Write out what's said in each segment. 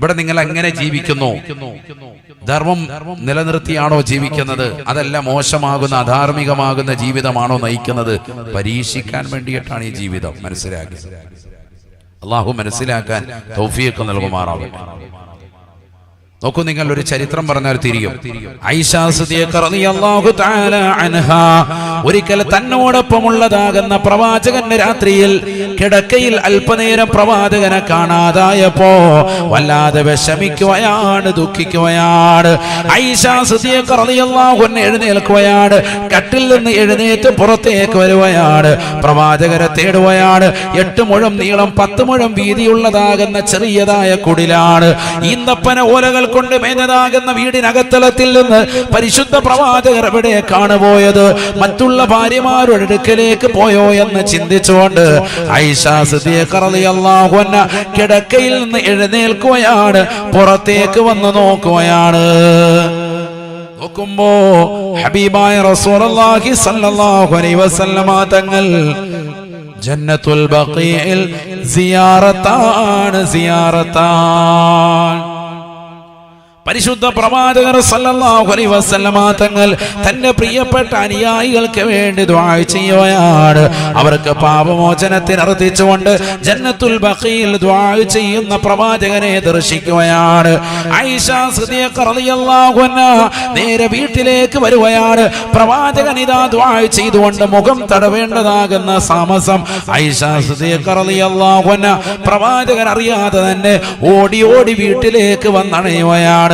ഇവിടെ നിങ്ങൾ എങ്ങനെ ജീവിക്കുന്നു? ധർമ്മം നിലനിർത്തിയാണോ ജീവിക്കുന്നത്? അതല്ല മോശമാകുന്ന അധാർമികമാകുന്ന ജീവിതമാണോ നയിക്കുന്നത്? പരീക്ഷിക്കാൻ വേണ്ടിയിട്ടാണ് ഈ ജീവിതം. മനസ്സിലാക്കി അള്ളാഹു മനസ്സിലാക്കാൻ തൗഫീഖ് നൽകുമാറാവട്ടെ. നോക്കൂ, നിങ്ങൾ ഒരു ചരിത്രം പറഞ്ഞാൽ തിരിയും. ആയിഷ സിദ്ദീഖ റളിയല്ലാഹു തആല അൻഹാ ഒരിക്കൽ തന്നോടൊപ്പമുള്ളതാകുന്ന പ്രവാചകന്റെ രാത്രിയിൽ കിടക്കയിൽ അല്പനേരം പ്രവാചകനെ കാണാതായപ്പോ വല്ലാതെ വിഷമിക്കുകയാണ്, ദുഃഖിക്കുകയാണ്. ആയിഷ സിദ്ദീഖ റളിയല്ലാഹു അൻഹ എഴുന്നേൽക്കുകയാണ്. കട്ടിൽ നിന്ന് എഴുന്നേറ്റ് പുറത്തേക്ക് വരുകയാണ്. പ്രവാചകരെ തേടുകയാണ്. 8 മുഴം നീളം 10 മുഴം വീതിയുള്ളതാകുന്ന ചെറിയതായ കുടിലാണ്. ഈന്തപ്പന ഓലകൾ കൊണ്ട് മേഞ്ഞതാകുന്ന വീടിനകത്തളത്തിൽ നിന്ന് പരിശുദ്ധ പ്രവാചകർ എവിടേക്കാണ് പോയത്? മറ്റുള്ള ഭാര്യമാരുടെ അടുക്കലേക്ക് പോയോ എന്ന് ചിന്തിച്ചുകൊണ്ട് ആയിഷ സിദ്ദീഖ റളിയല്ലാഹു അൻഹ കിടക്കയിൽ നിന്ന് എഴുന്നേൽക്കുകയാണ്. പുറത്തേക്ക് വന്ന് നോക്കുകയാണ്. നോക്കുമ്പോ ഹബീബായ റസൂലുള്ളാഹി സ്വല്ലല്ലാഹു അലൈഹി വസല്ലമ തങ്ങൾ ജന്നത്തുൽ ബഖീഇൽ സിയാറത്താണ്. പരിശുദ്ധ പ്രവാചകർ സല്ലല്ലാഹു അലൈഹി വസല്ലമ തങ്ങൾ തന്റെ പ്രിയപ്പെട്ട അനുയായികൾക്ക് വേണ്ടി ദുആ ചെയ്യുകയാണ്. അവർക്ക് പാപമോചനത്തിന് അർത്ഥിച്ചുകൊണ്ട് ജന്നത്തുൽ ബഖീൽ ദുആ ചെയ്യുന്ന പ്രവാചകനെ ദർശിക്കുകയാണ്. ആയിഷ സിദ്ദീഖ റളിയല്ലാഹു അൻഹ നേരെ വീട്ടിലേക്ക് വരുകയാണ്. പ്രവാചകൻ ഇതാ ദുആ ചെയ്തുകൊണ്ട് മുഖം തടവേണ്ടതാകുന്ന താമസം ആയിഷ സിദ്ദീഖ റളിയല്ലാഹു അൻഹ പ്രവാചകൻ അറിയാതെ തന്നെ ഓടി ഓടി വീട്ടിലേക്ക് വന്നണയുകയാണ്.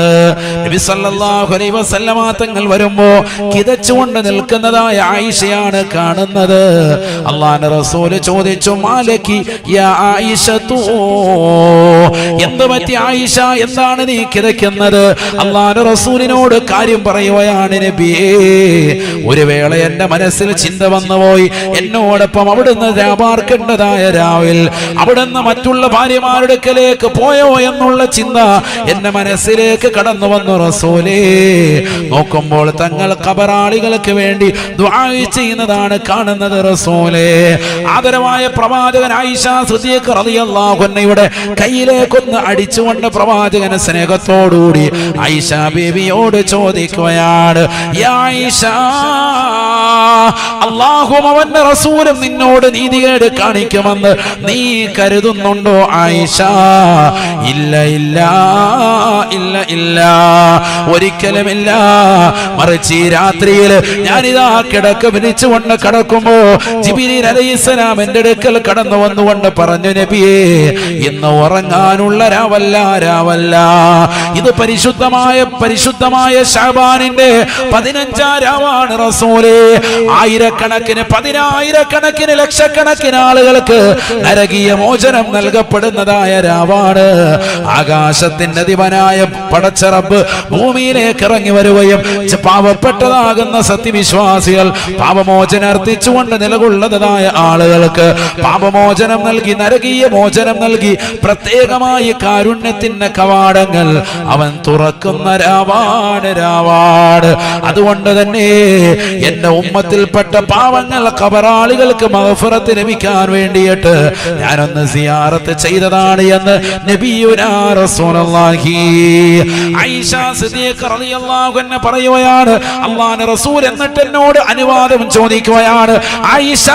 നബി സല്ലല്ലാഹു അലൈഹി വസല്ലമ തങ്ങൾ വരുമ്പോ കിതച്ചുകൊണ്ട് നിൽക്കുന്നതായ ആയിഷയാണ് കാണുന്നത്. അല്ലാഹുവിന്റെ റസൂൽ ചോദിച്ചു, മാലക്കി യാ ആയിഷതു, എന്ത് പറ്റി ആയിഷ, എന്താണ് നീ കിതയ്ക്കുന്നത്? അല്ലാഹുവിന്റെ റസൂലിനോട് കാര്യം പറയുകയാണ്. നബിയേ, ഒരു വേള എന്റെ മനസ്സിൽ ചിന്ത വന്നുപോയി. എന്നോടൊപ്പം അവിടുന്ന് രാപാർക്കേണ്ടതായ രാവിൽ അവിടുന്ന് മറ്റുള്ള ഭാര്യമാരുടെ അടുക്കലേക്ക് പോയോ എന്നുള്ള ചിന്ത എന്റെ മനസ്സിലേക്ക് കടന്നു വന്നു റസൂലേ. നോക്കുമ്പോൾ തങ്ങൾ ഖബറാളികൾക്ക് വേണ്ടി ദുആ ചെയ്യുന്നതാണ് കാണുന്നത് റസൂലേ. ആദരവായ പ്രവാചകൻ ആയിഷ സിദ്ദീഖ റളിയല്ലാഹു അൻഹയുടെ കയ്യിലേക്കൊന്ന് അടിച്ചുകൊണ്ട് പ്രവാചകൻ സ്നേഹത്തോടുകൂടി ആയിഷ ബീവിയോട് ചോദിക്കുകയാണ്, യാ ആയിഷ, അല്ലാഹുവും അവന്റെ റസൂലും നിന്നോട് നീതികേട് കാണിക്കുമെന്ന് നീ കരുതുന്നുണ്ടോ ആയിഷ? ഇല്ല ഇല്ല ഇല്ല ഇല്ല, ഒരിക്കലുമില്ല. മറിച്ച് ഈ രാത്രിയിൽ ഞാനിതാ കിടക്ക വിരിച്ചുകൊണ്ട് കിടക്കുമ്പോ ജിബ്രീൽ അലൈഹിസ്സലാം എന്റെ അടുക്കൽ കടന്നു വന്നുകൊണ്ട് പറഞ്ഞു, നബിയേ, ഇന്ന് ഉറങ്ങാനുള്ള രാവല്ല. ഇത് പരിശുദ്ധമായ ശഅബാനിന്റെ 15-ാം രാവാണ് റസൂലേ. ആയിരക്കണക്കിന് 10,000-കണക്കിന് ലക്ഷക്കണക്കിന് ആളുകൾക്ക് നരകീയ മോചനം നൽകപ്പെടുന്നതായ രാവാണ്. ആകാശത്തിന്റെ ദിവനായ പടച്ച റബ്ബ് ഭൂമിയിലേക്ക് ഇറങ്ങി വരികയും പാവപ്പെട്ടതാകുന്ന സത്യവിശ്വാസികൾ പാപമോചനം അർത്ഥിച്ചുകൊണ്ട് നിലകൊള്ളുന്നതായ ആളുകൾക്ക് പാപമോചനം നൽകി, നരകീയ മോചനം നൽകി, പ്രത്യേകമായി കാരുണ്യത്തിന്റെ കവാടങ്ങൾ അവൻ തുറക്കുന്ന രാവാണ്. അതുകൊണ്ട് തന്നെ എന്റെ ഉമ്മത്തിൽപ്പെട്ട പാവങ്ങൾ ഖബറാളികൾക്ക് മഗ്ഫിറത്ത് ലഭിക്കാൻ വേണ്ടിയിട്ട് ഞാനൊന്ന് സിയാറത്ത് ചെയ്തതാണ് എന്ന് നബിയുനാ റസൂലുള്ളാഹി. ആയിഷ സിദ്ദീഖ റളിയല്ലാഹു അൻഹ പറയുകയാണ്, അല്ലാഹുവിന്റെ റസൂൽ എന്നിട്ട് എന്നോട് അനുവാദം ചോദിക്കുകയാണ്, ആയിഷ,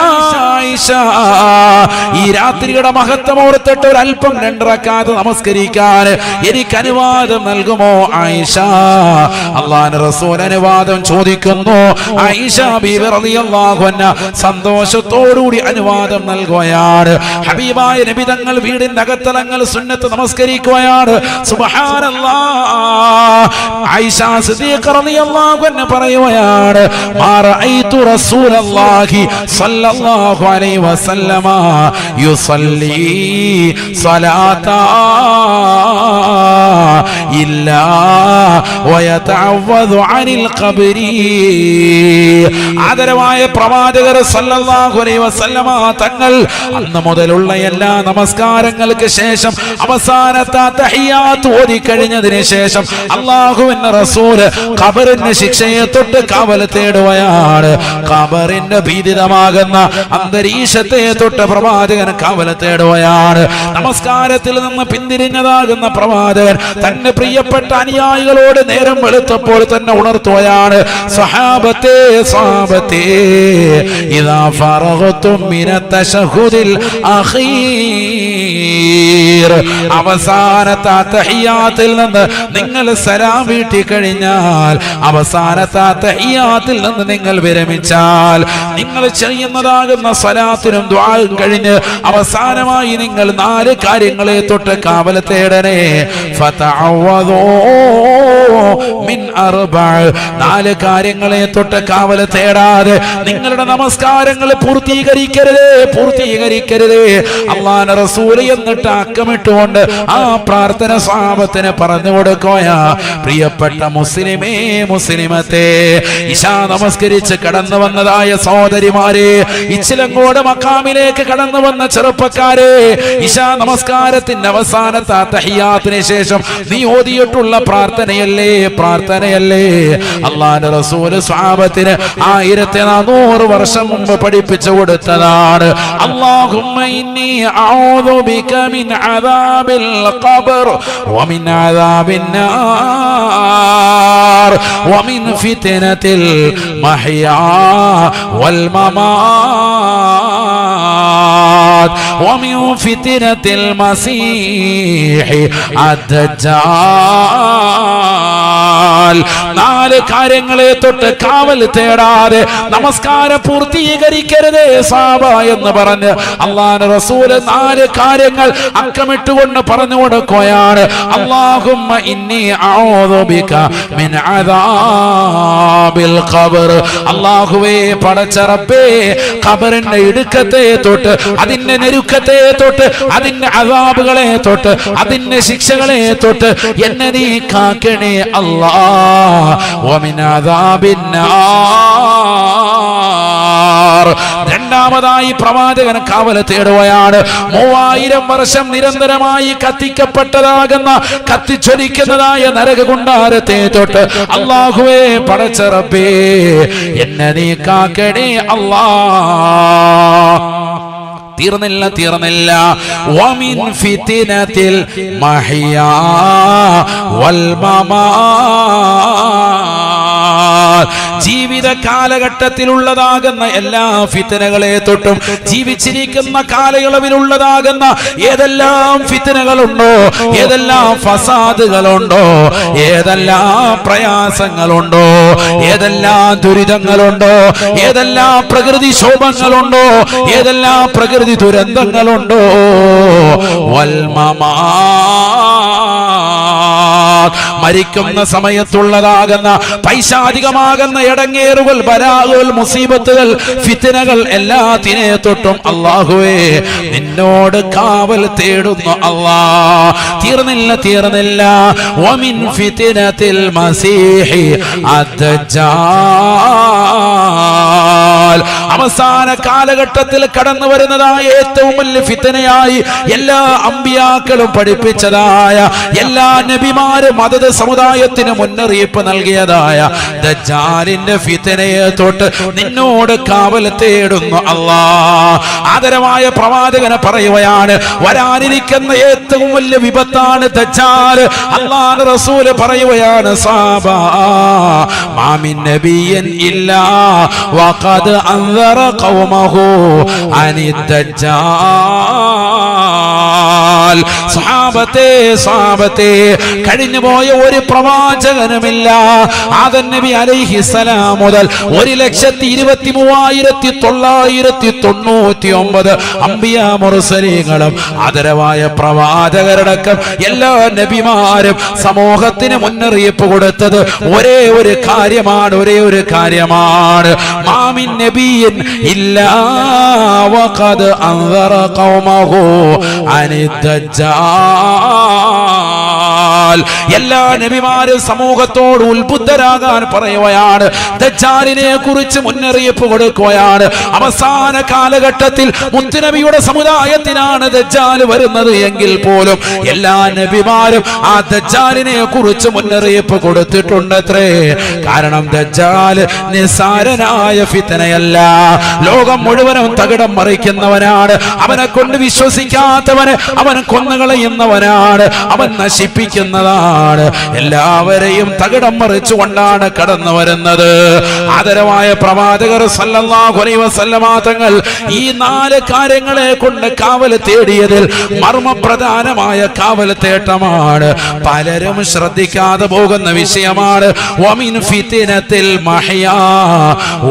ഈ രാത്രിയുടെ മഹത്വം ഓർത്തിട്ട് ഒരല്പം 2 റക്അത്ത് നമസ്കരിക്കാൻ എനിക്ക് അനുവാദം നൽകുമോ ആയിഷ? അല്ലാഹുവിന്റെ റസൂൽ അനുവാദം ചോദിക്കുന്നു. ആയിഷ ബീവി റളിയല്ലാഹു അൻഹ സന്തോഷത്തോടുകൂടി അനുവാദം നൽകുകയാണ്. ഹബീബായ നബി തങ്ങൾ വീടിന്റെ അകത്തളങ്ങൾ സുന്നത്ത് നമസ്കരിക്കുകയാണ്. സുബ്ഹാനല്ലാഹ്. ആയിഷ സിദ്ദീഖ റളിയല്ലാഹു അൻഹ പറയുകയാണ്, മാ റഅയ്തു റസൂലല്ലാഹി സ്വല്ലല്ലാഹു അലൈഹി വസല്ലമ യുസല്ലി സ്വലാത ഇല്ലാ വയതഅവ്വദു അനിൽ ഖബ്രി. ആദരവായ പ്രവാചകർ സല്ലല്ലാഹു അലൈഹി വസല്ലമ തങ്ങൾ അന്ന് മുതലുള്ള എല്ലാ നമസ്കാരങ്ങൾക്ക് ശേഷം അവസാനത്തെ തഹിയ്യാത്ത് ഓതി കഴിഞ്ഞതിന് ശേഷം അല്ലാഹുവിന്റെ റസൂല് ഖബറിന്റെ ശിക്ഷയെ തൊട്ട് കാവൽ തേടുകയാണ്. ഖബറിന്റെ ഭീതിതമാകുന്ന അന്തരീക്ഷത്തെ തൊട്ട് പ്രവാചകൻ കാവൽ തേടുകയാണ്. നമസ്കാരത്തിൽ നിന്ന് പിന്തിരിഞ്ഞതാകുന്ന പ്രവാചകൻ തന്റെ പ്രിയപ്പെട്ട അനുയായികളോട് നേരം വെളുത്തപ്പോൾ തന്നെ ഉണർത്തുകയാണ്. സ്വഹാബത്തേ സ്വഹാബത്തേ ഇദാ ഫറഗതും മിനത് തശഹുദിൽ അഖീർ. അവസാനത്തെ തഹിയ്യാത്തിൽ നിന്ന് നിങ്ങൾ സലാം വീട്ടി കഴിഞ്ഞാൽ, അവസാനത്തെ തഹിയ്യാത്തിൽ നിന്ന് നിങ്ങൾ വിരമിച്ചാൽ, നിങ്ങൾ ചെയ്യുന്നതാകുന്ന സ്വലാത്തിനും ദുആയും കഴിഞ്ഞ് അവസാനമായി നിങ്ങൾ 4 കാര്യങ്ങളെ തൊട്ട് കാവൽ തേടണേ. ഫതഅവദൂ മിൻ 4 കാര്യങ്ങളെ തൊട്ട് കാവൽ തേടാതെ നിങ്ങളുടെ നമസ്കാരങ്ങൾ പൂർത്തീകരിക്കരുതേ. അല്ലാഹുവിന്റെ റസൂൽ എന്നിട്ട് അക്കമിട്ടുകൊണ്ട് ആ പ്രാർത്ഥന സ്വഹാബത്തിന് പറഞ്ഞു കൊടുക്കുകയാ. പ്രിയപ്പെട്ട മുസ്ലിമേ മുസ്ലിമത്തെ, ഇശാ നമസ്കരിച്ച് കടന്നു വന്നതായ സഹോദരിമാരെ, ഇച്ചിലങ്കോട് മഖാമിലേക്ക് കടന്നു വന്ന ചെറുപ്പക്കാരെ, ഇശാ നമസ്കാരത്തിന്റെ അവസാനത്തെ തഹിയ്യാത്തിന് ശേഷം നീ ഓതിയിട്ടുള്ള പ്രാർത്ഥനയല്ലേ അല്ലാഹുവിന്റെ റസൂൽ സ്വഹാബത്തിന് 1400 വർഷം മുമ്പ് പഠിപ്പിച്ചു കൊടുത്തതാണ്. അല്ലാഹുമ്മ ഇന്നി അഊദു ബിക മിൻ അദാബിൽ ഖബ്ർ വമിൻ അദാബിൻ നാർ വമിൻ ഫിത്നതിൽ മഹ്യാ വൽ മമാത് വമിൻ ഫിത്നതിൽ മസീഹി അദ്ദജാൽ. 4 കാര്യങ്ങളെ തൊട്ട് കാവൽ തേടാതെ നമസ്കാരം പൂർത്തീകരിക്കരുതേ സാബ എന്ന് പറഞ്ഞ് അല്ലാഹുവിന്റെ റസൂൽ 4 കാര്യങ്ങൾ അക്കമിട്ടുകൊണ്ട് പറഞ്ഞു കൊടുക്കുകയാണ്. അല്ലാഹുമ്മ ഇന്നി അഊദു ബിക മിൻ അദാബിൽ ഖബ്ർ. അല്ലാഹുവേ പടച്ച റബ്ബേ, ഖബറിന്റെ ഇടുക്കത്തെ തൊട്ട്, അതിന്റെ ഞെരുക്കത്തെ തൊട്ട്, അതിന്റെ അദാബുകളെ തൊട്ട്, അതിന്റെ ശിക്ഷകളെ തൊട്ട് എന്നെ നീ കാക്കണേ അല്ലാഹ്. വമിൻ അദാബിൻ നാർ. രണ്ടാമതായി പ്രവാചകൻ കാവൽ തേടുകയാണ്. 3000 വർഷം നിരന്തരമായി കത്തിക്കപ്പെട്ടതാകുന്ന, കത്തിച്ചൊലിക്കുന്നതായ നരകകുണ്ടാരത്തെ തൊട്ട് അല്ലാഹുവേ പടച്ച റബ്ബേ എന്നെ നീ കാക്കണേ അല്ലാഹ്. തീർന്നില്ല. വമിൻ ഫിത്നതിൽ മഹ്യാ വൽ മമാത്. ജീവിത കാലഘട്ടത്തിലുള്ളതാകുന്ന എല്ലാ ഫിത്നകളെ തൊട്ടും, ജീവിച്ചിരിക്കുന്ന കാലയളവിലുള്ളതാകുന്ന ഏതെല്ലാം ഫിത്നകളുണ്ടോ, ഏതെല്ലാം ഫസാദുകളുണ്ടോ, ഏതെല്ലാം പ്രയാസങ്ങളുണ്ടോ, ഏതെല്ലാം ദുരിതങ്ങളുണ്ടോ, ഏതെല്ലാം പ്രകൃതി ക്ഷോഭങ്ങളുണ്ടോ, ഏതെല്ലാം പ്രകൃതി ദുരന്തങ്ങളുണ്ടോ, വൽ മമാത്. മരിക്കുന്ന സമയത്തുള്ളതാകുന്ന പൈശാചികമാകുന്ന ഇടങ്ങേറുകൾ, ബലാകൾ, മുസീബത്തുകൾ, ഫിത്നകൾ എല്ലാത്തിനെ തൊട്ടും അല്ലാഹുവേ നിന്നോട് കാവൽ തേടുന്നു അല്ലാഹ്. തീർന്നില്ല. വമിൻ ഫിത്നതിൽ മസീഹി അദ്ദജാൽ. അവസാന കാലഘട്ടത്തിൽ കടന്നു വരുന്നതായ ഏറ്റവും വലിയ ഫിത്നയായി എല്ലാ അമ്പിയാക്കളും പഠിപ്പിച്ചതായ, എല്ലാ നബിമാരും മദദ് സമുദായത്തിന് മുന്നറിയിപ്പ് നൽകിയതായ ദജ്ജാലിന്റെ ഫിത്നയെ തൊട്ട് നിന്നോട് കാവൽ തേടുന്നു അല്ലാഹ്. ആദരവായ പ്രവാചകനെ പറയുകയാണ്, വരാനിരിക്കുന്ന ഏറ്റവും വലിയ വിപത്താണ് ദജ്ജാൽ. അല്ലാഹുവിന്റെ റസൂൽ പറയുകയാണ്, സഹാബാ മാ മിൻ നബിയ്യിൻ ഇല്ലാ വഖദ് അൻദറ ഖൗമഹു അനി ദജ്ജാൽ. സഹാബത്തെ കഴിഞ്ഞുപോയ ഒരു പ്രവാചകനുമില്ല ആദം നബി അലൈഹിസ്സലാം മുതൽ 1,23,999 അംബിയാ മുർസലീങ്ങളും ആദരവായ പ്രവാചകരടക്കം എല്ലാ നബിമാരും സമൂഹത്തിന് മുന്നറിയിപ്പ് കൊടുത്തത് ഒരേ ഒരു കാര്യമാണ്. മാമിൻ നബിയിൻ ഇല്ലാ വഖദ് അൻദറ ഖൗമഹു അനി ദജ്ജാൽ. ദജ്ജാൽ. എല്ലാ നബിമാരും സമൂഹത്തോട് ഉത്ബുദ്ധരാകാൻ പറയുകയാണ്. ദജ്ജാലിനെ കുറിച്ച് മുന്നറിയിപ്പ് കൊടുക്കുകയാണ്. അവസാന കാലഘട്ടത്തിൽ മുത്തുനബിയുടെ സമുദായത്തിനാണ് ദജ്ജാൽ വരുന്നത് എങ്കിൽ പോലും എല്ലാ നബിമാരും ആ ദജ്ജാലിനെ കുറിച്ച് മുന്നറിയിപ്പ് കൊടുത്തിട്ടുണ്ടത്രേ. കാരണം ദജ്ജാൽ നിസാരനായ ഫിത്നയല്ല, ലോകം മുഴുവനും തകിടം മറിക്കുന്നവനാണ്. അവനെ കൊണ്ട് വിശ്വസിക്കാത്തവനെ അവൻ കൊന്നുകളയുന്നവനാണ്, അവൻ നശിപ്പിക്കുന്നതാണ്. എല്ലാവരെയും തകിടം മറിച്ചുകൊണ്ടാണ് കടന്നു വരുന്നത്. ആദരവായ പ്രവാചകർ സല്ലല്ലാഹു അലൈഹി വസല്ലമ തങ്ങൾ ഈ 4 കാര്യങ്ങളെ കൊണ്ട് കാവൽ തേടിയതിൽ മർമ്മപ്രധാനമായ കാവൽ തേട്ടമാണ്. പലരും ശ്രദ്ധിക്കാതെ പോകുന്ന വിഷയമാണ്. വമിൻ ഫിത്നത്തിൽ മഹ്യാ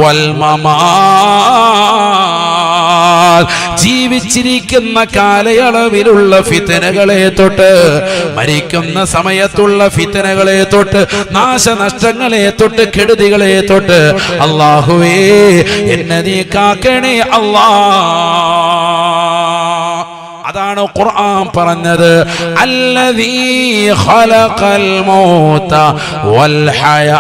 വൽ മമാത്. ജീവിച്ചിരിക്കുന്ന കാലയളവിലുള്ള ഫിത്നകളെ തൊട്ട്, മരിക്കുന്ന സമയത്തുള്ള ഫിത്നകളെ തൊട്ട്, നാശനഷ്ടങ്ങളെ തൊട്ട്, കെടുതികളെ തൊട്ട് അല്ലാഹുവേ എന്നെ നീ കാക്കണേ അല്ലാ. അതാണ് ഖുർആൻ പറഞ്ഞത്. അല്ലദീ ഖലഖൽ മൗത വൽ ഹയാത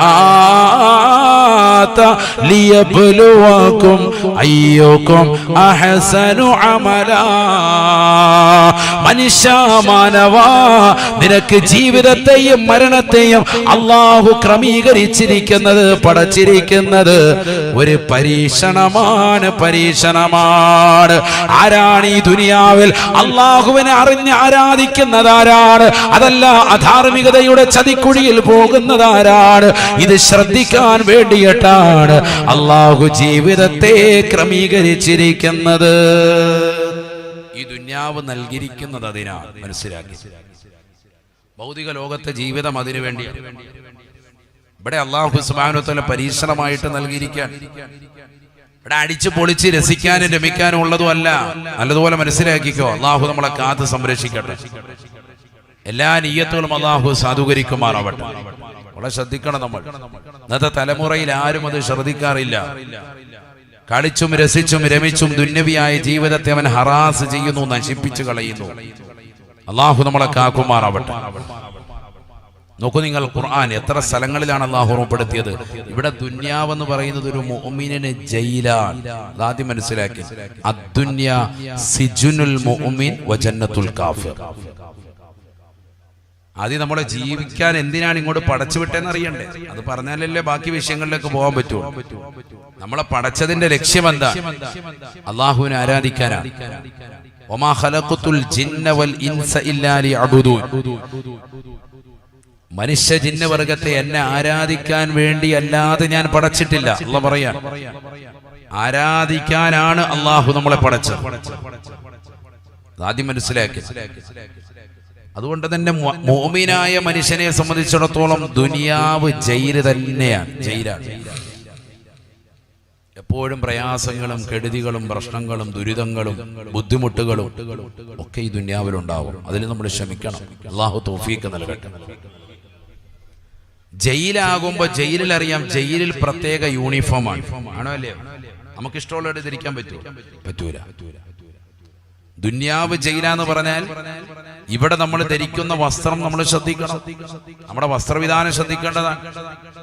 ലിയബ്ലുവകും അയ്യുകും അഹ്സനു അമലാ. മനുഷ്യ മാനവാ, നിനക്ക് ജീവിതത്തെയും മരണത്തെയും അല്ലാഹു ക്രമീകരിച്ചിരിക്കുന്നത്, പടച്ചിരിക്കുന്നത് ഒരു പരീക്ഷണമാണ്. ആരാണ് ഈ ദുനിയാവിൽ അള്ളാഹുവിനെ അറിഞ്ഞ് ആരാധിക്കുന്നതാരാണ്? അതല്ല അധാർമികതയുടെ ചതിക്കുഴിയിൽ പോകുന്നതാരാണ്? ഇത് ശ്രദ്ധിക്കാൻ വേണ്ടിയിട്ടാണ് അള്ളാഹു ജീവിതത്തെ ക്രമീകരിച്ചിരിക്കുന്നത്. ഈ ദുനിയാവ് നൽകിയിരിക്കുന്നത് അതിനാണ്. മനസ്സിലാക്കി, ഭൗതിക ലോകത്തെ ജീവിതം അതിനു വേണ്ടിയാണ്. ഇവിടെ അള്ളാഹു സുബ്ഹാനഹു വ തആല പരീക്ഷണമായിട്ട് നൽകിയിരിക്കാൻ. ഇവിടെ അടിച്ചു പൊളിച്ച് രസിക്കാനും രമിക്കാനും ഉള്ളതും അല്ല. നല്ലതുപോലെ മനസ്സിലാക്കിക്കോ. അള്ളാഹു നമ്മളെ കാത്ത് സംരക്ഷിക്കട്ടെ. എല്ലാ നിയ്യത്തുകളും അള്ളാഹു സാധൂകരിക്കുമാറാവട്ടെ. വളരെ ശ്രദ്ധിക്കണം നമ്മൾ. ഇന്നത്തെ തലമുറയിൽ ആരും അത് ശ്രദ്ധിക്കാറില്ല. കളിച്ചും രസിച്ചും രമിച്ചും ദുന്യവിയായ ജീവിതത്തെ അവൻ ഹറാസ് ചെയ്യുന്നു, നശിപ്പിച്ചു കളയുന്നു. അള്ളാഹു നമ്മളെ കാക്കുമാറാവട്ടെ. നോക്കൂ നിങ്ങൾ, ഖുർആൻ എത്ര സ്ഥലങ്ങളിലാണ് അല്ലാഹു ഓർമ്മപ്പെടുത്തിയത്. ഇവിടെ ദുന്യാവെന്ന് പറയുന്നത് ഒരു മുഅ്മിനിന് ജയിലാണ്. ആദ്യം മനസ്സിലാക്കി. അദ്ദുന്യ സിജുനുൽ മുഅ്മിൻ വ ജന്നത്തുൽ കാഫിർ. ആദ്യം നമ്മളെ ജീവിക്കാൻ എന്തിനാണ് ഇങ്ങോട്ട് പടച്ചു വിട്ടെന്ന് അറിയണ്ടേ? അത് പറഞ്ഞാലല്ലേ ബാക്കി വിഷയങ്ങളിലേക്ക് പോകാൻ പറ്റുമോ? നമ്മളെ പടച്ചതിന്റെ ലക്ഷ്യം എന്താ? അല്ലാഹുവിനെ ആരാധിക്കാനാണ്. വമാ ഖലഖതുൽ ജിന്ന വൽ ഇൻസ ഇല്ലാ ലിയഅ്ബുദൂൻ. മനുഷ്യ ജിന്നവർഗത്തെ എന്നെ ആരാധിക്കാൻ വേണ്ടി അല്ലാതെ ഞാൻ പടച്ചിട്ടില്ല. അല്ലാഹു പറയാൻ, ആരാധിക്കാനാണ് അല്ലാഹു നമ്മളെ പടച്ചത്. ആദ്യം മനസ്സിലാക്കി. അതുകൊണ്ട് തന്നെ മുഅ്മിനായ മനുഷ്യനെ സംബന്ധിച്ചിടത്തോളം ദുനിയാവ് ജയില് തന്നെയാണ്, ജയിലാണ്. എപ്പോഴും പ്രയാസങ്ങളും കെടുതികളും പ്രശ്നങ്ങളും ദുരിതങ്ങളും ബുദ്ധിമുട്ടുകളും ഒക്കെ ഈ ദുനിയാവിലുണ്ടാവും. അതിൽ നമ്മൾ ക്ഷമിക്കണം. അല്ലാഹു തൗഫീഖ് നൽകട്ടെ. ജയിലാകുമ്പോ ജയിലിൽ അറിയാം, ജയിലിൽ പ്രത്യേക യൂണിഫോമാണ്. ആണോ അല്ലേ? നമുക്ക് ഇഷ്ടമുള്ള ധരിക്കാൻ പറ്റൂല. ദുന്യാവ് ജയിലാന്ന് പറഞ്ഞാൽ ഇവിടെ നമ്മൾ ധരിക്കുന്ന വസ്ത്രം നമ്മൾ ശ്രദ്ധിക്കണം. നമ്മുടെ വസ്ത്രവിധാനം ശ്രദ്ധിക്കേണ്ടതാണ്.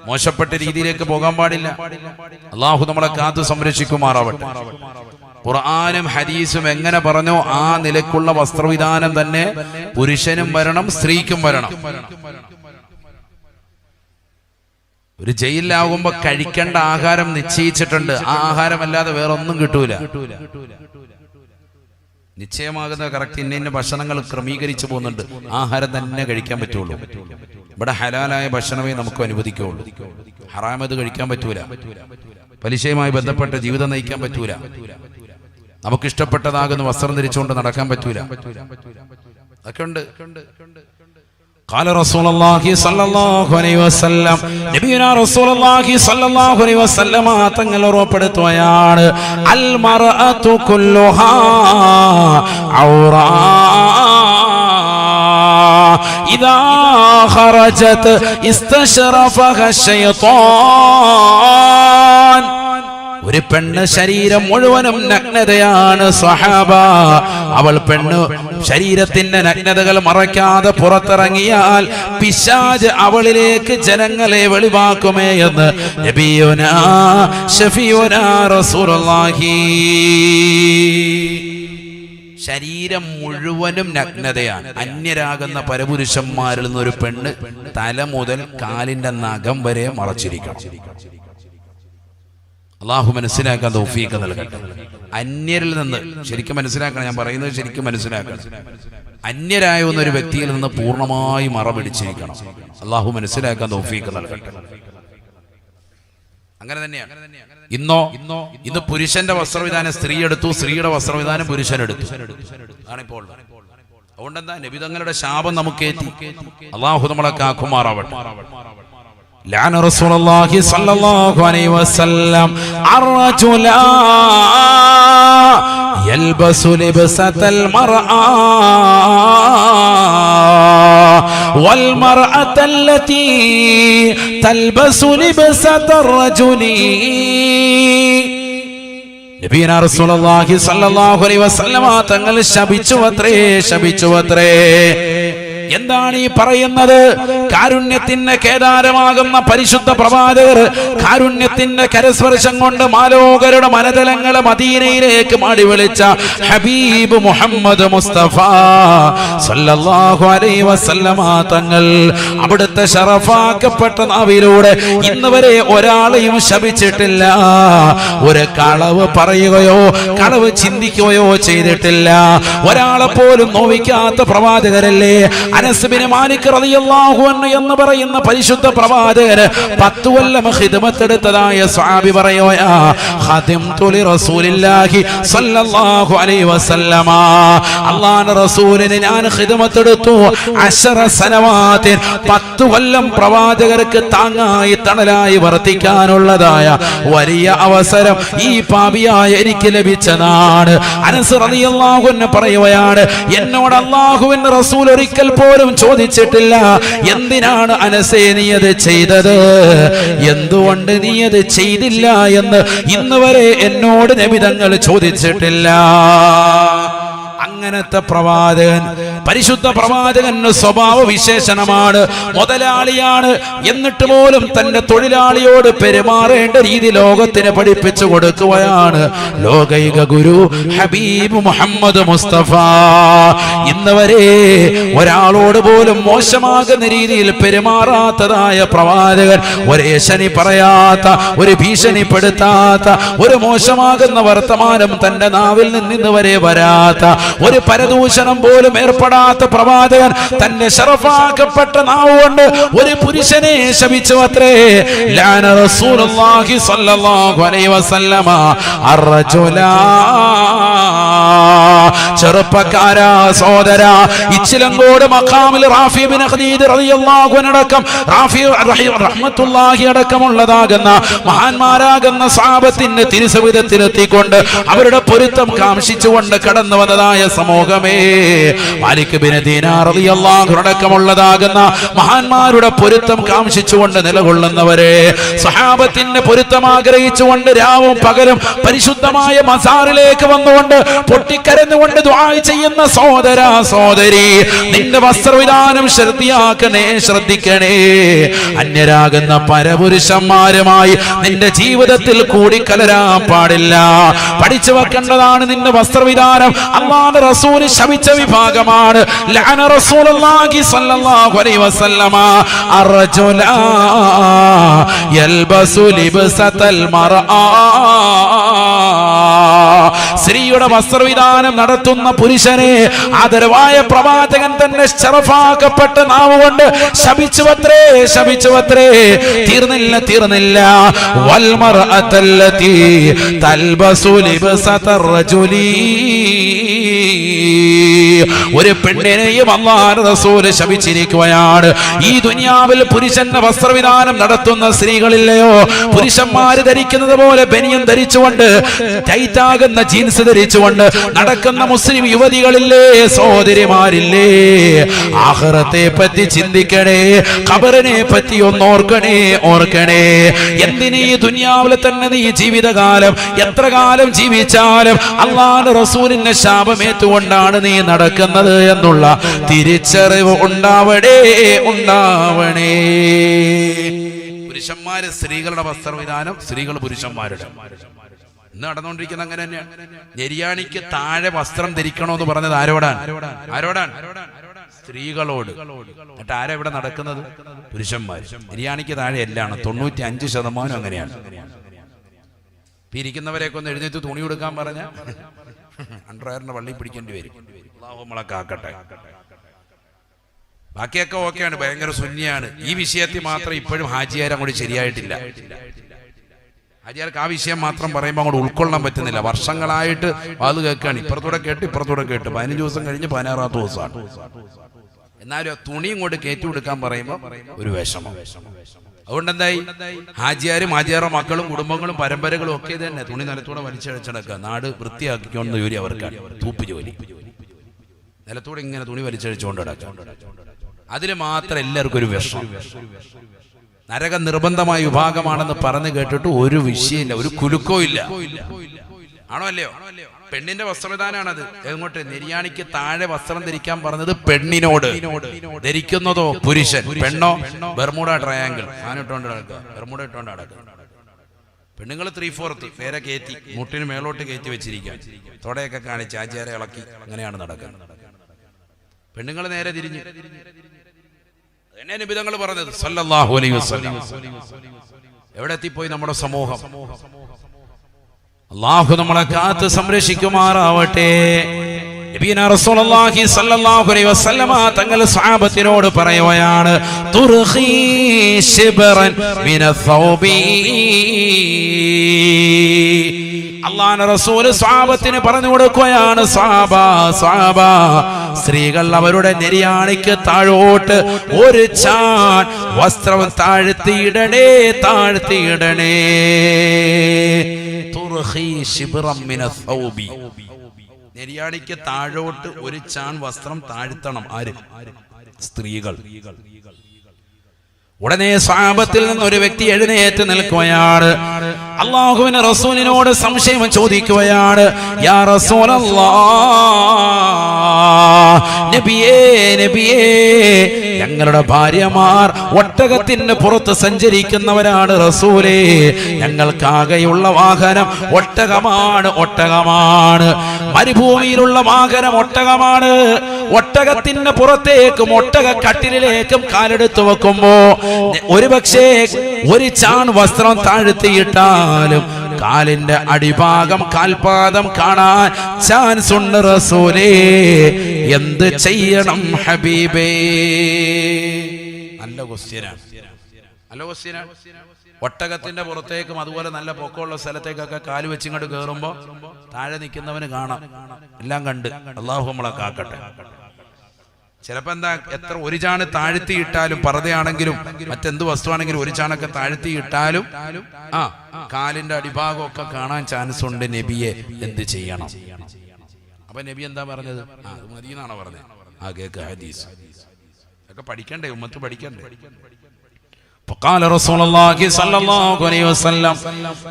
മോശപ്പെട്ട രീതിയിലേക്ക് പോകാൻ പാടില്ല. അള്ളാഹു നമ്മളെ കാത്തു സംരക്ഷിക്കുമാറാവട്ടെ. ഖുർആനും ഹദീസും എങ്ങനെ പറഞ്ഞോ ആ നിലക്കുള്ള വസ്ത്രവിധാനം തന്നെ പുരുഷനും വരണം, സ്ത്രീക്കും വരണം. ഒരു ജയിലിലാകുമ്പോ കഴിക്കേണ്ട ആഹാരം നിശ്ചയിച്ചിട്ടുണ്ട്. ആ ആഹാരമല്ലാതെ വേറൊന്നും കിട്ടൂല. നിശ്ചയമാകുന്ന കറക്റ്റ് ഇന്ന ഭക്ഷണങ്ങൾ ക്രമീകരിച്ചു പോകുന്നുണ്ട്. ആഹാരം തന്നെ കഴിക്കാൻ പറ്റുള്ളൂ. ഇവിടെ ഹലാലായ ഭക്ഷണമേ നമുക്ക് അനുവദിക്കുകയുള്ളൂ. ഹറാമത് കഴിക്കാൻ പറ്റൂല. പലിശയുമായി ബന്ധപ്പെട്ട ജീവിതം നയിക്കാൻ പറ്റൂല. നമുക്കിഷ്ടപ്പെട്ടതാകുന്ന വസ്ത്രം ധരിച്ചുകൊണ്ട് നടക്കാൻ പറ്റൂല. അതൊക്കെ ഉണ്ട്. قال رسول الله صلى الله عليه وسلم നബിയുനാ റസൂലുള്ളാഹി സ്വല്ലല്ലാഹു അലൈഹി വസല്ലം തങ്ങൾ ഉറപ്പെടുത്തുകയാണ്, അൽ മർഅതു കുല്ലുഹാ ഔറാ ഇദാ ഖറജത് ഇസ്തശറഫഹ ശൈത്താൻ. ഒരു പെണ്ണ് ശരീരം മുഴുവനും നഗ്നതയാണ് സ്വഹാബ. അവൾ പെണ്ണ് ശരീരത്തിന്റെ നഗ്നതകൾ മറയ്ക്കാതെ പുറത്തിറങ്ങിയാൽ പിശാച് അവളിലേക്ക് ജനങ്ങളെ വെളിവാക്കുമേ എന്ന് നബിയുനാ ശഫീഉനാ റസൂലുള്ളാഹി. ശരീരം മുഴുവനും നഗ്നതയാണ്. അന്യരാകുന്ന പരപുരുഷന്മാരിൽ നിന്നൊരു പെണ്ണ് തല മുതൽ കാലിന്റെ നഖം വരെ മറച്ചിരിക്കണം. അള്ളാഹു മനസ്സിലാക്കാൻ തൗഫീഖ് നൽകട്ടെ. അന്യരിൽ നിന്ന് ശരിക്കും മനസ്സിലാക്കണം, ഞാൻ പറയുന്നത് ശരിക്കും മനസ്സിലാക്കണം. അന്യരായ ഒരു വ്യക്തിയിൽ നിന്ന് പൂർണ്ണമായി മറ പിടിച്ചിരിക്കണം. അള്ളാഹു മനസ്സിലാക്കാൻ തൗഫീഖ് നൽകട്ടെ. അങ്ങനെ തന്നെയാണ്. ഇന്ന് പുരുഷന്റെ വസ്ത്രവിധാനം സ്ത്രീ എടുത്തു, സ്ത്രീയുടെ വസ്ത്രവിധാനം പുരുഷനെടുത്തു. ആണിപ്പോൾ. അതുകൊണ്ടെന്താ നബിതങ്ങളുടെ ശാപം നമുക്കേറ്റി. അള്ളാഹു നമ്മളെ കാക്കുമാറാവട്ടെ. ലഅന റസൂലുള്ളാഹി സ്വല്ലല്ലാഹു അലൈഹി വസല്ലം അർറജുലാ യൽബസു ലിബ്സതൽ മർആ വൽ മർഅതല്ലതി തൽബസു ലിബ്സതർ റജുലി. നബിയനാ റസൂലുള്ളാഹി സ്വല്ലല്ലാഹു അലൈഹി വസല്ലം തങ്ങൾ ശപിച്ചുവത്രേ. എന്താണ് ഈ പറയുന്നത്? കാരുണ്യത്തിന്റെ കേദാരമാകുന്ന പരിശുദ്ധ പ്രവാചകർ കാരുണ്യത്തിന്റെ കരസ്പർശം കൊണ്ട് മാലോകരുടെ മനതലങ്ങളെ മദീനയിലേക്ക് മാടി വിളിച്ച ഹബീബ് മുഹമ്മദ് മുസ്തഫ സല്ലല്ലാഹു അലൈഹി വസല്ലമ തങ്ങൾ അവിടുത്തെ ശറഫാക്കപ്പെട്ട നാവിലൂടെ ഇന്ന് വരെ ഒരാളെയും ശപിച്ചിട്ടില്ല. ഒരു കളവ് പറയുകയോ കളവ് ചിന്തിക്കുകയോ ചെയ്തിട്ടില്ല. ഒരാളെ പോലും നോവിക്കാത്ത പ്രവാചകരല്ലേ അനസ് ബിൻ മാലിക് റളിയല്ലാഹു അൻഹു എന്ന് പറയുന്ന പരിശുദ്ധ പ്രവാചകൻ 10 കൊല്ലം ഖിദ്മത്ത് എടുത്തതായ സ്വഹാബി പറയുകയാ, ഖദിംതു ലി റസൂലില്ലാഹി സ്വല്ലല്ലാഹു അലൈഹി വസല്ലമ, അല്ലാഹുവിന്റെ റസൂലിനെ ഞാൻ ഖിദ്മത്ത് എടുത്തു 10 സനവാതിൻ, 10 കൊല്ലം പ്രവാചകർക്ക് താങ്ങായി തണലായി വർത്തിക്കാനുള്ളതായ വലിയ അവസരം ഈ പാപിയായ എനിക്ക് ലഭിച്ചതാണ്. അനസ് റളിയല്ലാഹു അൻഹു പറയുകയാണ്, എന്നോട് അല്ലാഹുവിന്റെ റസൂൽ ഒരിക്കൽ പോലും ചോദിച്ചിട്ടില്ല എന്തിനാണ് അനസേ നീ അത് ചെയ്തത്, എന്തുകൊണ്ട് നീ അത് ചെയ്തില്ല എന്ന് ഇന്ന് വരെ എന്നോട് നബി തങ്ങൾ ചോദിച്ചിട്ടില്ല. അങ്ങനത്തെ പ്രവാചകൻ, പരിശുദ്ധ പ്രവാചകന് സ്വഭാവ വിശേഷണമാണ്. മുതലാളിയാണ്, എന്നിട്ട് പോലും തന്റെ തൊഴിലാളിയോട് പെരുമാറേണ്ട രീതി ലോകത്തിന് പഠിപ്പിച്ചു കൊടുക്കുകയാണ് ലോകൈക ഗുരു ഹബീബ് മുഹമ്മദ് മുസ്തഫ. ഇന്ന് വരെ ഒരാളോട് പോലും മോശമാകുന്ന രീതിയിൽ പെരുമാറാത്തതായ പ്രവാചകൻ, ഒരേ ശനി പറയാത്ത, ഒരു ഭീഷണിപ്പെടുത്താത്ത, ഒരു മോശമാകുന്ന വർത്തമാനം തന്റെ നാവിൽ നിന്ന് ഇന്ന് വരെ വരാത്ത, ഒരു പരദൂഷണം പോലും ഏർപ്പെടാത്ത പ്രവാചകൻ തന്റെ ശറഫാക്കപ്പെട്ട നാവ് കൊണ്ട് ഒരു പുരുഷനെ ശപിച്ചു അത്രേ. ലഅന റസൂലുള്ളാഹി സ്വല്ലല്ലാഹു അലൈഹി വസല്ലമ അർറജുലാ. ചെറുപ്പക്കാരാ സഹോദരാ, ഇച്ചിലങ്കോട് മഖാമിൽ റാഫി ബിൻ ഖദീദ് റളിയല്ലാഹു അൻഹു അടക്കം, റാഫി റഹ്മത്തുള്ളാഹി അടക്കമുള്ളതാകുന്ന മഹാന്മാരാകുന്ന സ്വഹാബത്തിന്റെ തിരുസവിധത്തിലെത്തിക്കൊണ്ട് അവരുടെ പൊരുത്തം കാംക്ഷിച്ചുകൊണ്ട് കടന്നു വന്നതായ സമൂഹമേ, മാലിക് ബിൻ ദീനാർ റളിയല്ലാഹു അൻഹു അടക്കമുള്ളതാകുന്ന മഹാന്മാരുടെ പൊരുത്തം കാംക്ഷിച്ചുകൊണ്ട് നിലകൊള്ളുന്നവരെ, സ്വഹാബത്തിന്റെ പൊരുത്തം ആഗ്രഹിച്ചുകൊണ്ട് രാവും പകലും പരിശുദ്ധമായ മസാറിലേക്ക് വന്നുകൊണ്ട് പൊട്ടിക്കരഞ്ഞുകൊണ്ട് ദുആ ചെയ്യുന്ന സഹോദരാ സഹോദരി, നിന്റെ വസ്ത്രവിധാനം ശ്രദ്ധിക്കണേ. അന്യരാകുന്ന പരപുരുഷന്മാരുമായി നിന്റെ ജീവിതത്തിൽ കൂടിക്കലരാൻ പാടില്ല. പഠിച്ചു വെക്കേണ്ടതാണ് നിന്റെ വസ്ത്രവിധാനം. അല്ലാഹുവിന്റെ റസൂൽ ശപിച്ച വിഭാഗമാണ്. ലഅന റസൂലുള്ളാഹി സ്വല്ലല്ലാഹു അലൈഹി വസല്ലമ അർറജുലാ യൽബസു ലിബ്സതൽ മർആ. സ്ത്രീയുടെ വസ്ത്രവിധാനം നടത്തുന്ന പുരുഷനെ ആദരവായ പ്രവാചകൻ തന്നെ ശറഫാക്കപ്പെട്ട നാവുകൊണ്ട് ശപിച്ചുവത്രേ. തീർന്നില്ല. വൽ മർഅതല്ലതി തൽബസു ലിബ്സതർ റജുലി. ഒരു പെണ്ണിനെയും അല്ലാഹുവിന്റെ റസൂൽ ശപിച്ചിരിക്കുകയാണ്. ഈ ദുനിയാവിൽ പുരുഷന്റെ വസ്ത്രവിധാനം നടത്തുന്ന സ്ത്രീകളില്ലയോ, പുരുഷന്മാര് ധരിക്കുന്നത് പോലെ ബനിയൻ ധരിച്ചുകൊണ്ട് ടൈറ്റാകുന്ന വലുതാകുന്ന ജീൻസ് ധരിച്ചുകൊണ്ട് നടക്കുന്ന മുസ്ലിം യുവതികളില്ലേ, സഹോദരിമാരില്ലേ, ആഖിറത്തെ പറ്റി ചിന്തിക്കണേ, ഖബറിനെ പറ്റി ഓർക്കണേ. എന്തിനീ ദുനിയാവിലെ തന്നെ നീ ജീവിതകാലം എത്ര കാലം ജീവിച്ചാലും അല്ലാഹുവിന്റെ റസൂലിന്റെ ശാപമേറ്റുകൊണ്ടാണ് നീ നടക്കുന്നത് എന്നുള്ള തിരിച്ചറിവ് ഉണ്ടാവണേ. പുരുഷന്മാര് സ്ത്രീകളുടെ വസ്ത്രവിധാനം, സ്ത്രീകൾ പുരുഷന്മാരുടെ. ഇന്ന് നടന്നുകൊണ്ടിരിക്കുന്ന അങ്ങനെ തന്നെയാണ്. നെര്യാണിക്ക് താഴെ വസ്ത്രം ധരിക്കണമെന്ന് പറഞ്ഞത് ആരോടാണ്? സ്ത്രീകളോട്. എന്നിട്ട് ആരാ ഇവിടെ നടക്കുന്നത്? പുരുഷന്മാർ. നെര്യാണിക്ക് താഴെ എല്ലാം 95% അങ്ങനെയാണ്. ഇരിക്കുന്നവരെയൊക്കെ ഒന്ന് എഴുന്നേറ്റ് തുണി കൊടുക്കാൻ പറഞ്ഞ അണ്ടർവെയറിന്റെ വള്ളി പിടിക്കേണ്ടി വരും. അല്ലാഹു നമ്മളെ കാക്കട്ടെ. ബാക്കിയൊക്കെ ഓക്കെയാണ്, ഭയങ്കര സുന്നിയാണ്. ഈ വിഷയത്തിൽ മാത്രം ഇപ്പോഴും ഹാജിയാർ അങ്ങോട്ട് ശരിയായിട്ടില്ല. ഹാജിയാർക്ക് ആ വിഷയം മാത്രം പറയുമ്പോൾ അങ്ങോട്ട് ഉൾക്കൊള്ളാൻ പറ്റുന്നില്ല. വർഷങ്ങളായിട്ട് അത് കേൾക്കുകയാണ്, ഇപ്പുറത്തൂടെ കേട്ട് 15 ദിവസം കഴിഞ്ഞ് 16ാമത്തെ ദിവസമാണ്. എന്നാലും തുണി ഇങ്ങോട്ട് കയറ്റി കൊടുക്കാൻ പറയുമ്പോൾ ഒരു വിഷമം. അതുകൊണ്ട് എന്തായി, ഹാജിയാരുടെ മക്കളും കുടുംബങ്ങളും പരമ്പരകളും ഒക്കെ തന്നെ തുണി നിലത്തൂടെ വലിച്ചഴിച്ചടക്കുക. നാട് വൃത്തിയാക്കിക്കൊണ്ട ജോലി അവർക്കാണ്, തൂപ്പ് ജോലി. നിലത്തൂടെ ഇങ്ങനെ തുണി വലിച്ചഴിച്ചുകൊണ്ട് നടക്കുക. അതിന് മാത്രം എല്ലാവർക്കും ഒരു വിഷമം. നരക നിർബന്ധമായ വിഭാഗമാണെന്ന് പറഞ്ഞു കേട്ടിട്ട് ഒരു വിഷയമില്ല, ഒരു കുലുക്കോ ഇല്ല. ആണോ അല്ലയോ? പെണ്ണിന്റെ വസ്ത്രവിധാനാണത്. എങ്ങോട്ട്? നെര്യാണിക്ക് താഴെ വസ്ത്രം ധരിക്കാൻ പറഞ്ഞത് പെണ്ണിനോട്, ധരിക്കുന്നതോ പുരുഷൻ. പെണ്ണോ ബർമുഡ ട്രയാങ്കിൾ ആനിട്ടോണ്ട് നടക്കുക, ബർമുഡ ഇട്ടോണ്ട് നടക്കുക. പെണ്ണുങ്ങൾ 3/4 നേരെ കയറ്റി മുട്ടിന് മേലോട്ട് കയറ്റി വെച്ചിരിക്കാൻ, തൊടയൊക്കെ കാണിച്ച് ആചാരെ ഇളക്കി, അങ്ങനെയാണ് നടക്കുന്നത്. പെണ്ണുങ്ങൾ നേരെ തിരിഞ്ഞ് എന്നെ നിബിധങ്ങൾ പറഞ്ഞത് സല്ലല്ലാഹു അലൈഹി വസല്ലം. എവിടെ എത്തിപ്പോയി നമ്മുടെ സമൂഹം? അല്ലാഹു നമ്മളെ കാത്ത് സംരക്ഷിക്കുമാറാവട്ടെ. നബിയനാ റസൂലുള്ളാഹി സ്വല്ലല്ലാഹു അലൈഹി വസല്ലമ തങ്ങൾ സ്വഹാബത്തിനോട് പറയുകയാണ്, തുർഖി ശിബ്റൻ മിനസ്സൗബി. അല്ലാഹുവിന്റെ റസൂൽ സ്വഹാബത്തിന് പറഞ്ഞു കൊടുക്കുകയാണ്, സ്വഹാബ സ്ത്രീകൾ അവരുടെ നെര്യാണിക്ക് താഴോട്ട് ഒരു ചാൺ വസ്ത്രം താഴ്ത്തിയിടണേ. നെര്യാണിക്ക് താഴോട്ട് ഒരു ചാൺ വസ്ത്രം താഴ്ത്തണം. ആര്? സ്ത്രീകൾ. ഉടനെ സ്വഹാബത്തിൽ നിന്ന് ഒരു വ്യക്തി എഴുന്നേറ്റ് നിൽക്കുകയാണ്. അല്ലാഹുവിന്റെ റസൂലിനോട് സംശയം ചോദിക്കുകയാണ്, യാ റസൂലല്ലാഹ്, നബിയേ, ഞങ്ങളുടെ ഭാര്യമാർ ഒട്ടകത്തിന് പുറത്ത് സഞ്ചരിക്കുന്നവരാണ് റസൂലേ. ഞങ്ങൾക്കാകെയുള്ള വാഹനം ഒട്ടകമാണ്. മരുഭൂമിയിലുള്ള വാഹനം ഒട്ടകമാണ്. ഒട്ടകത്തിന് പുറത്തേക്കും ഒട്ടക കട്ടിലേക്കും കാലെടുത്തു വെക്കുമ്പോ ഒരുപക്ഷേ ഒരു ചാൺ വസ്ത്രം താഴ്ത്തിയിട്ടാലും കാലിന്റെ അടിഭാഗം, കാൽപാദം കാണാൻ ചാൻസ് ഉണ്ട് റസൂലേ. എന്ത് ചെയ്യണം ഹബീബേ? നല്ല ക്വസ്റ്റ്യനാണ്. ഒട്ടകത്തിന്റെ പുറത്തേക്കും അതുപോലെ നല്ല പൊക്കമുള്ള സ്ഥലത്തേക്കൊക്കെ കാല് വെച്ചിങ്ങോട്ട് കയറുമ്പോ താഴെ നിൽക്കുന്നവന് കാണാം, എല്ലാം കണ്ട്. അല്ലാഹു നമ്മളെ കാക്കട്ടെ. ചിലപ്പോ എന്താ, എത്ര ഒരു ചാണ് താഴ്ത്തിയിട്ടാലും, പർദ്ദയാണെങ്കിലും മറ്റെന്ത് വസ്തുവാണെങ്കിലും ഒരു ചാണൊക്കെ താഴ്ത്തിയിട്ടാലും കാലിന്റെ അടിഭാഗമൊക്കെ കാണാൻ ചാൻസ് ഉണ്ട്. നബിയെ എന്ത് ചെയ്യണം? അപ്പൊ നബി എന്താ പറഞ്ഞത്? അത് മതി എന്നാണോ പറഞ്ഞത്? കേക്ക് ഹദീസ് ഒക്കെ പഠിക്കണ്ടേ, ഉമ്മത്ത് പഠിക്കണ്ടേ. فقال رسول الله صلى الله عليه وسلم,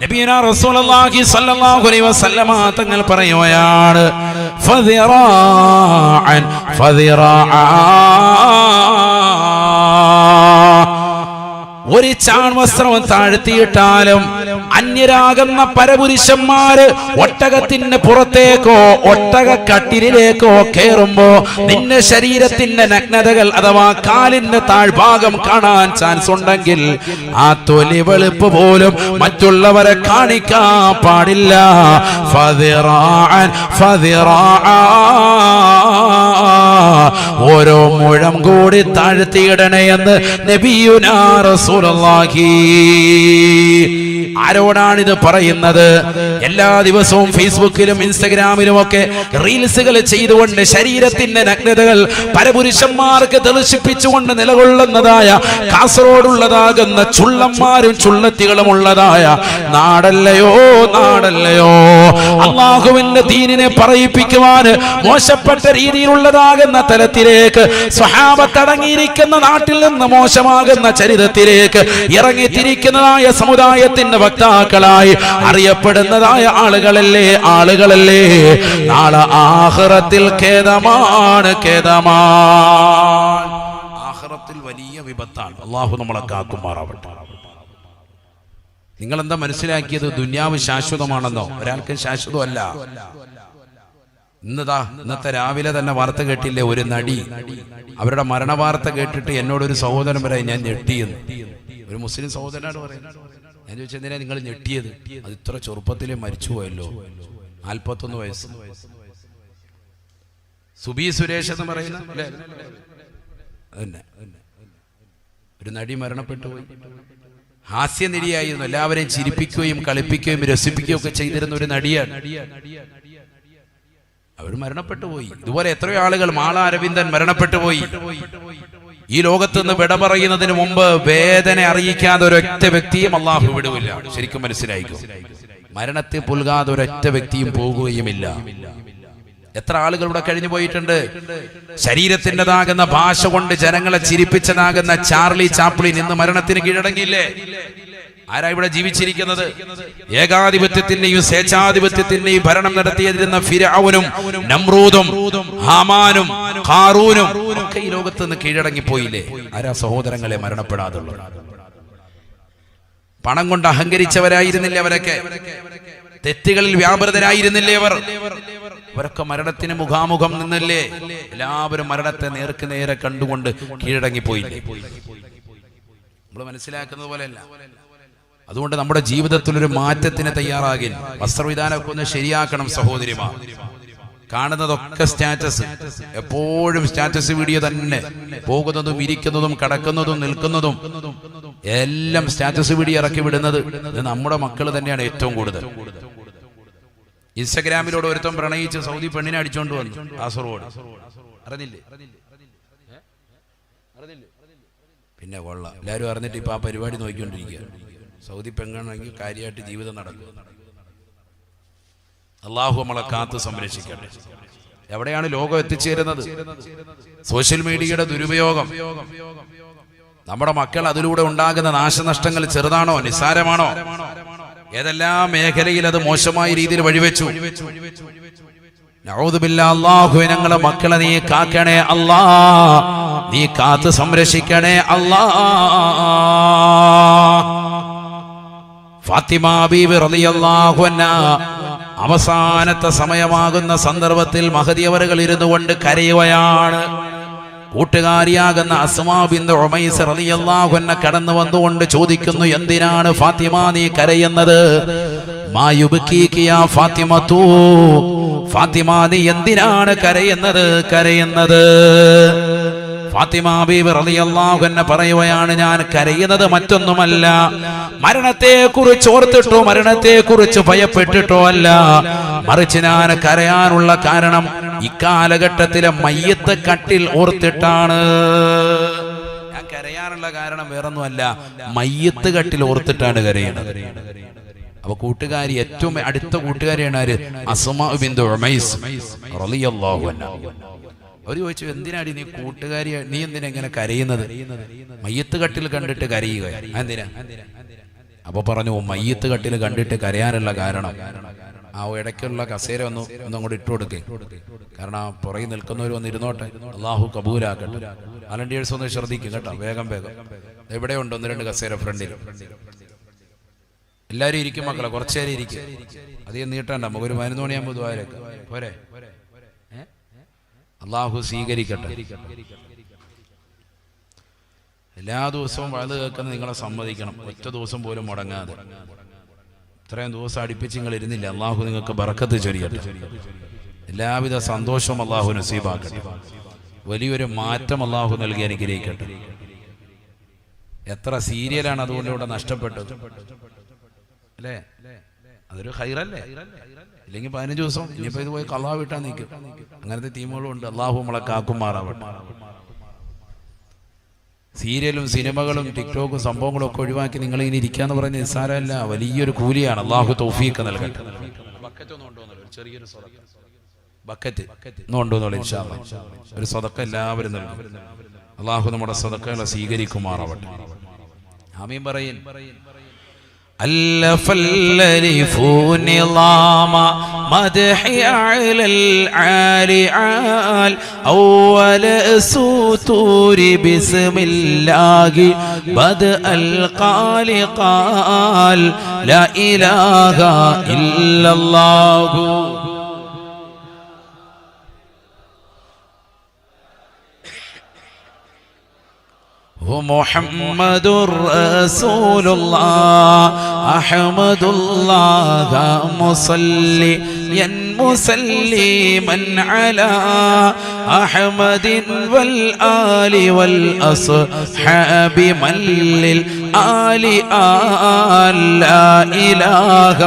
നബിയനാ റസൂലുള്ളാഹി സ്വല്ലല്ലാഹു അലൈഹി വസല്ലമ തങ്ങൾ പറയുകയാണ്, ഫദിറാഅൻ ഒരു ചാൺ വസ്ത്രം താഴ്ത്തിയിട്ടാലും അന്യരാകുന്ന പരപുരുഷന്മാര് ഒട്ടകത്തിന് പുറത്തേക്കോ ഒട്ടക കട്ടിലേക്കോ കയറുമ്പോ നിന്റെ ശരീരത്തിന്റെ നഗ്നതകൾ അഥവാ കാലിന്റെ താഴ്ഭാഗം കാണാൻ ചാൻസ് ഉണ്ടെങ്കിൽ ആ തൊലി വെളുപ്പ് പോലും മറ്റുള്ളവരെ കാണിക്കാൻ പാടില്ല. ഓരോ മുഴം കൂടി താഴ്ത്തിയിടണേ എന്ന് നബിയുനാ റസൂലുള്ളാഹി റസൂലല്ലാഹി. ആരോടാണിത് പറയുന്നത്? എല്ലാ ദിവസവും ഫേസ്ബുക്കിലും ഇൻസ്റ്റഗ്രാമിലും ഒക്കെ റീൽസുകൾ ചെയ്തുകൊണ്ട് ശരീരത്തിന്റെ നഗ്നതകൾ പരപുരുഷന്മാർക്ക് തെളിയിപ്പിച്ചുകൊണ്ട് നിലകൊള്ളുന്നതായ കാസർഗോഡുള്ളതാകുന്ന ചുള്ളന്മാരും ചുള്ളത്തികളും ഉള്ളതായ നാടല്ലയോ നാടല്ലയോ. അള്ളാഹുവിന്റെ ദീനിനെ പറയിപ്പിക്കുവാൻ മോശപ്പെട്ട രീതിയിലുള്ളതാകുന്ന തലത്തിലേക്ക് സ്വഹാബത്ത് അടങ്ങിയിരിക്കുന്ന നാട്ടിൽ നിന്ന് മോശമാകുന്ന ചരിത്രത്തിലേക്ക് ഇറങ്ങിത്തിരിക്കുന്നതായ സമുദായത്തിന്റെ വക്താക്കളായി അറിയപ്പെടുന്നതായ ആളുകളല്ലേ ആളുകളല്ലേ. നാളെ ആഖിറത്തിൽ ഖേദമാണ് ഖേദമാണ്. ആഖിറത്തിൽ വലിയ വിപത്താണ്. അല്ലാഹു നമ്മളെ കാക്കുമാറാവട്ടെ. നിങ്ങൾ എന്താ മനസ്സിലാക്കിയത്? ദുനിയാവ് ശാശ്വതമാണെന്നോ? ഒരാൾക്കും ശാശ്വതമല്ല. ഇന്നത്തെ രാവിലെ തന്നെ വാർത്ത കേട്ടില്ലേ? ഒരു നടി അവരുടെ മരണ വാർത്ത കേട്ടിട്ട് എന്നോടൊരു സഹോദരൻ പറയാം ഞാൻ ഞെട്ടിയെന്ന്. ഒരു മുസ്ലിം സഹോദരനാണ് പറയുന്നത്. ഞാൻ ചോദിച്ചെന്തിനാ നിങ്ങൾ ഞെട്ടിയത്? അത് ഇത്ര ചെറുപ്പത്തിലേ മരിച്ചുപോയല്ലോ, 41 വയസ്സ്. സുബി സുരേഷ് എന്ന് പറയുന്ന ഒരു നടി മരണപ്പെട്ടു പോയി. ഹാസ്യനിരിയായിരുന്നു. എല്ലാവരെയും ചിരിപ്പിക്കുകയും കളിപ്പിക്കുകയും രസിപ്പിക്കുകയും ഒക്കെ ചെയ്തിരുന്ന ഒരു നടിയാണ്. അവർ മരണപ്പെട്ടു പോയി. ഇതുപോലെ എത്രയോ ആളുകൾ. മാള അരവിന്ദൻ മരണപ്പെട്ടു പോയി. ഈ ലോകത്ത് നിന്ന് വിട പറയുന്നതിന് മുമ്പ് വേദന അറിയിക്കാതെ ഒരൊറ്റ വ്യക്തിയും അള്ളാഹു വിടുവില്ല. ശരിക്കും മനസ്സിലായിക്കോ. മരണത്തെ പുൽകാതെ ഒരൊറ്റ വ്യക്തിയും പോകുകയുമില്ല. എത്ര ആളുകൾ ഇവിടെ കഴിഞ്ഞു പോയിട്ടുണ്ട്. ശരീരത്തിൻ്റെതാകുന്ന ഭാഷ കൊണ്ട് ജനങ്ങളെ ചിരിപ്പിച്ചതാകുന്ന ചാർലി ചാപ്ലിൻ ഇന്ന് മരണത്തിന് കീഴടങ്ങിയില്ലേ? ആരാ ഇവിടെ ജീവിച്ചിരിക്കുന്നത്? ഏകാധിപത്യത്തിന്റെയും സ്വേച്ഛാധിപത്യത്തിന്റെയും ഭരണം നടത്തിയതിരുന്ന ഫിർഔനും നമ്രൂദും ഹാമാനും ഖാറൂനും ഒക്കെ ഈ ലോകത്ത് നിന്ന് കീഴടങ്ങിപ്പോയില്ലേ? ആരാ സഹോദരങ്ങളെ മരണപ്പെടാതുള്ളത്? പണം കൊണ്ട് അഹങ്കരിച്ചവരായിരുന്നില്ലേ അവരൊക്കെ? തെറ്റുകളിൽ വ്യാപൃതരായിരുന്നില്ലേ അവർ? അവരൊക്കെ മരണത്തിന് മുഖാമുഖം നിന്നല്ലേ? എല്ലാവരും മരണത്തെ നേർക്ക് നേരെ കണ്ടുകൊണ്ട് കീഴടങ്ങിപ്പോയില്ലേ? നമ്മൾ മനസ്സിലാക്കുന്നത് പോലെയല്ല. അതുകൊണ്ട് നമ്മുടെ ജീവിതത്തിൽ ഒരു മാറ്റത്തിന് തയ്യാറാകിൻ. വസ്ത്രവിധാനമൊക്കെ ഒന്ന് ശരിയാക്കണം സഹോദരിമാർ. കാണുന്നതൊക്കെ സ്റ്റാറ്റസ്, എപ്പോഴും സ്റ്റാറ്റസ് വീഡിയോ തന്നെ. പോകുന്നതും ഇരിക്കുന്നതും കടക്കുന്നതും നിൽക്കുന്നതും എല്ലാം സ്റ്റാറ്റസ് വീഡിയോ ഇറക്കി വിടുന്നത് നമ്മുടെ മക്കൾ തന്നെയാണ് ഏറ്റവും കൂടുതൽ. ഇൻസ്റ്റഗ്രാമിലൂടെ ഒരുത്തം പ്രണയിച്ച് സൗദി പെണ്ണിനെ അടിച്ചോണ്ട് വന്നു കാസർഗോഡ്. അറിഞ്ഞില്ലേ? പിന്നെ കൊള്ളാം, എല്ലാവരും അറിഞ്ഞിട്ട് ഇപ്പൊ ആ പരിപാടി നോക്കിക്കൊണ്ടിരിക്കുക. സൗദി പെണ്ണാണെങ്കിൽ കാര്യമായിട്ട് ജീവിതം നടക്കും. അള്ളാഹു നമ്മളെ കാത്ത് സംരക്ഷിക്കട്ടെ. എവിടെയാണ് ലോകം എത്തിച്ചേരുന്നത്? സോഷ്യൽ മീഡിയയുടെ ദുരുപയോഗം. നമ്മുടെ മക്കൾ അതിലൂടെ ഉണ്ടാകുന്ന നാശനഷ്ടങ്ങൾ ചെറുതാണോ നിസ്സാരമാണോ? ഏതെല്ലാം മേഖലയിൽ അത് മോശമായ രീതിയിൽ വഴിവെച്ചു. നഊദു ബില്ലാഹ്. അല്ലാഹുവേ ഞങ്ങളെ മക്കളെ നീ കാക്കണേ അല്ലാ, നീ കാത്ത് സംരക്ഷിക്കണേ അല്ലാ. ഫാത്തിമ ബീവി റളിയല്ലാഹു അൻഹാ അവസാനത്തെ സമയമാകുന്ന സന്ദർഭത്തിൽ മഹദി അവറുകൾ ഇരുന്നു കൊണ്ട് കരയുകയാണ്. കൂട്ടുകാരിയാകുന്ന അസ്മാ ബിൻത് ഉമൈസ് റളിയല്ലാഹു അൻഹ കടന്നു വന്നുകൊണ്ട് ചോദിക്കുന്നു, എന്തിനാണ് ഫാത്തിമ നീ കരയുന്നത്? മാ യുബ്കീക യാ ഫാത്തിമതു, ഫാത്തിമ നീ എന്തിനാണ് കരയുന്നത്? ഫാത്തിമ ബീവി റളിയല്ലാഹു അൻഹ പറയുകയാണ്, ഞാൻ കരയുന്നത് മറ്റൊന്നുമല്ല, മരണത്തെ കുറിച്ച് ഓർത്തിട്ടോ മരണത്തെ കുറിച്ച് ഭയപ്പെട്ടിട്ടോ അല്ല, മറിച്ച് ഞാൻ കരയാനുള്ള കാരണം ഇക്കാലഘട്ടത്തിലെ മയ്യത്ത് കട്ടിൽ ഓർത്തിട്ടാണ്. ഞാൻ കരയാനുള്ള കാരണം വേറൊന്നുമല്ല, മയ്യത്ത് കട്ടിൽ ഓർത്തിട്ടാണ് കരയുന്നത്. അപ്പൊ കൂട്ടുകാരി, ഏറ്റവും അടുത്ത കൂട്ടുകാരിയാണ് ആര്? അസ്മാ ബിൻത് ഉമൈസ് റളിയല്ലാഹു അൻഹ. അവർ ചോദിച്ചു, എന്തിനാടി നീ കൂട്ടുകാരി, നീ എന്തിനാ ഇങ്ങനെ കരയുന്നത്? മയ്യത്ത് കട്ടിൽ കണ്ടിട്ട് കരയുക എന്തിനാ? അപ്പൊ പറഞ്ഞു, മയ്യത്ത് കട്ടിൽ കണ്ടിട്ട് കരയാനുള്ള കാരണം ആ ഇടയ്ക്കുള്ള കസേര ഒന്നങ്ങോട്ട് ഇട്ടു കൊടുക്കേ, കാരണം ആ പുറകിൽ നിൽക്കുന്നവർ ഒന്ന് ഇരുന്നോട്ടെ, അള്ളാഹു കബൂലാക്കട്ടെ. വലണ്ടിയേഴ്സ് ഒന്ന് ശ്രദ്ധിക്കും കേട്ടോ, വേഗം എവിടെ ഉണ്ട് 1-2 കസേര ഫ്രണ്ടിൽ. എല്ലാവരും ഇരിക്കും മക്കളെ, കുറച്ചേരം ഇരിക്കും, അധികം നീട്ടണ്ട. നമുക്കൊരു 11 മണിയാകുമ്പോൾ ദ്വാരൊക്കെ പോരെ. അള്ളാഹു സ്വീകരിക്കട്ടെ. എല്ലാ ദിവസവും വഴുത് കേൾക്കുന്നത് നിങ്ങളെ സമ്മതിക്കണം, ഒറ്റ ദിവസം പോലും മുടങ്ങാതെ. ഇത്രയും ദിവസം അടുപ്പിച്ച് നിങ്ങൾ ഇരുന്നില്ല. അള്ളാഹു നിങ്ങൾക്ക് ബറക്കത്ത് ചൊരിയട്ടെ, എല്ലാവിധ സന്തോഷവും അള്ളാഹു നസീബാക്കട്ടെ, വലിയൊരു മാറ്റം അള്ളാഹു നൽകി അനുഗ്രഹിക്കട്ടെ. എത്ര സീരിയലാണ് അതുകൊണ്ട് ഇവിടെ നഷ്ടപ്പെട്ടത് അല്ലേ? അതൊരു ഹൈറല്ലേ? ഇല്ലെങ്കിൽ 15 ദിവസം ഇനിയിപ്പോ ഇത് പോയി ഖളാ വിട്ടാൻ നിൽക്കും. അങ്ങനത്തെ ടീമുകളും ഉണ്ട്. അള്ളാഹു നമ്മളെ കാക്കുമാറാവട്ടെ. സീരിയലും സിനിമകളും ടിക്ടോക്കും സംഭവങ്ങളും ഒക്കെ ഒഴിവാക്കി നിങ്ങൾ ഇനി ഇരിക്കാന്ന് പറഞ്ഞ നിസ്സാരമല്ല, വലിയൊരു കൂലിയാണ്. അള്ളാഹു തൗഫീഖ് നൽകട്ടെ. ബക്കറ്റ് ഒന്നും കൊണ്ടുവന്നോളൂ ഇൻഷാ അല്ലാഹ്. ഒരു സദഖ എല്ലാവരും നൽകും. അള്ളാഹു നമ്മുടെ സദഖകളെ സ്വീകരിക്കുമാറാവട്ടെ. ആമീൻ പറയിൻ. ألف الألف نظام مدح على العالي عال أول سطور بسم الله بدأ القال قال لا إله إلا الله محمد رسول الله أحمد الله مصليا مسلما على أحمد والآل والأصحاب من للآل لا إله